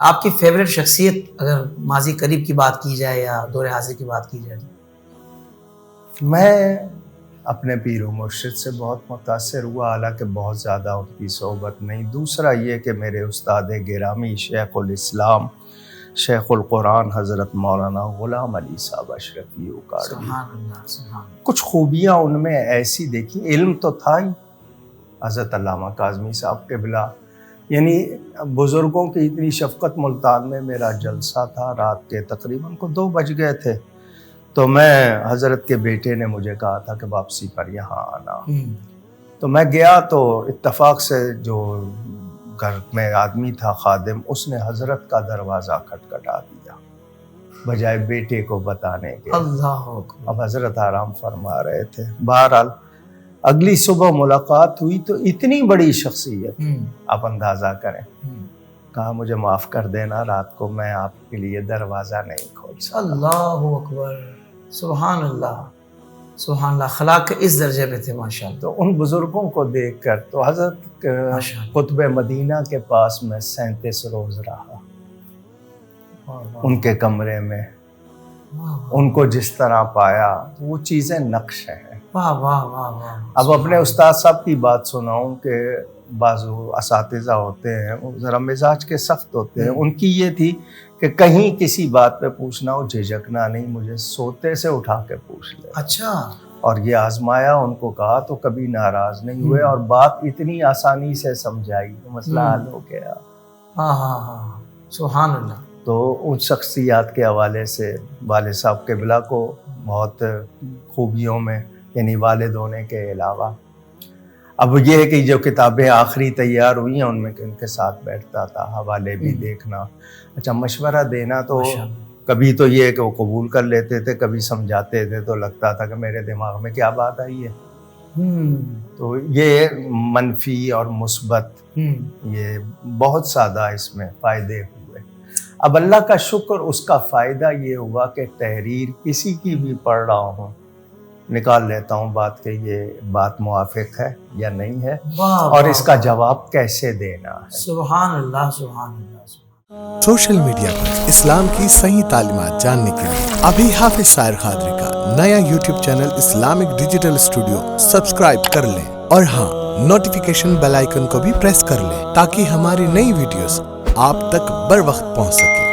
آپ کی فیوریٹ شخصیت اگر ماضی قریب کی بات کی جائے یا دور حاضر کی بات کی جائے؟ میں اپنے پیر و مرشد سے بہت متاثر ہوا، حالانکہ بہت زیادہ ان کی صحبت نہیں۔ دوسرا یہ کہ میرے استاد گرامی شیخ الاسلام شیخ القرآن حضرت مولانا غلام علی صاحب اشرفی اکاڑوی، سبحان اللہ سبحان اللہ۔ کچھ خوبیاں ان میں ایسی دیکھی، علم تو تھا ہی، حضرت علامہ کاظمی صاحب قبلہ، یعنی بزرگوں کی اتنی شفقت۔ ملتان میں میرا جلسہ تھا، رات کے تقریباً 2 بج گئے تھے، تو میں حضرت کے بیٹے نے مجھے کہا تھا کہ واپسی پر یہاں آنا، تو میں گیا تو اتفاق سے جو گھر میں آدمی تھا خادم، اس نے حضرت کا دروازہ کھٹکھٹا دیا بجائے بیٹے کو بتانے کے۔ اللہ اکبر۔ اب حضرت آرام فرما رہے تھے۔ بہرحال اگلی صبح ملاقات ہوئی تو اتنی بڑی شخصیت، آپ اندازہ کریں، کہا مجھے معاف کر دینا، رات کو میں آپ کے لیے دروازہ نہیں کھول سکتا۔ اللہ اکبر، سبحان اللہ سبحان اللہ، اخلاق اس درجے پہ تھے ماشاء اللہ۔ تو ان بزرگوں کو دیکھ کر تو حضرت قطب مدینہ کے پاس میں 37 روز رہا، ان کے کمرے میں، ان کو جس طرح پایا وہ چیزیں نقش ہیں۔ واہ واہ واہ واہ۔ اب اپنے استاد صاحب کی بات سناؤں کہ بعض اساتذہ ہوتے ہیں وہ ذرا مزاج کے سخت ہوتے ہیں، ان کی یہ تھی کہ کہیں کسی بات پہ پوچھنا ہو، جھجکنا نہیں، مجھے سوتے سے اٹھا کے پوچھ لے۔ اچھا۔ اور یہ آزمایا، ان کو کہا تو کبھی ناراض نہیں ہوئے، اور بات اتنی آسانی سے سمجھائی، مسئلہ حل ہو گیا۔ ہاں ہاں ہاں، سبحان اللہ۔ تو ان شخصیات کے حوالے سے والد صاحب قبلہ کو بہت خوبیوں میں، یعنی والد ہونے کے علاوہ، اب یہ ہے کہ جو کتابیں آخری تیار ہوئی ہیں ان میں ان کے ساتھ بیٹھتا تھا، حوالے بھی دیکھنا، اچھا مشورہ دینا، تو کبھی تو یہ کہ وہ قبول کر لیتے تھے، کبھی سمجھاتے تھے تو لگتا تھا کہ میرے دماغ میں کیا بات آئی ہے۔ تو یہ منفی اور مثبت، یہ بہت سادہ اس میں فائدے ہوئے۔ اب اللہ کا شکر، اس کا فائدہ یہ ہوا کہ تحریر کسی کی بھی پڑھ رہا ہوں، نکال لیتا ہوں بات کہ یہ بات موافق ہے یا نہیں ہے، اور اس کا جواب کیسے دینا ہے۔ سبحان اللہ سبحان اللہ۔ سوشل میڈیا پر اسلام کی صحیح تعلیمات جاننے کے لیے ابھی حافظ سائر قادری کا نیا YouTube channel Islamic digital studio subscribe کر لیں، اور ہاں، نوٹیفیکیشن بیل آئیکن کو بھی پریس کر لیں تاکہ ہماری نئی ویڈیوز آپ تک بر وقت پہنچ سکے۔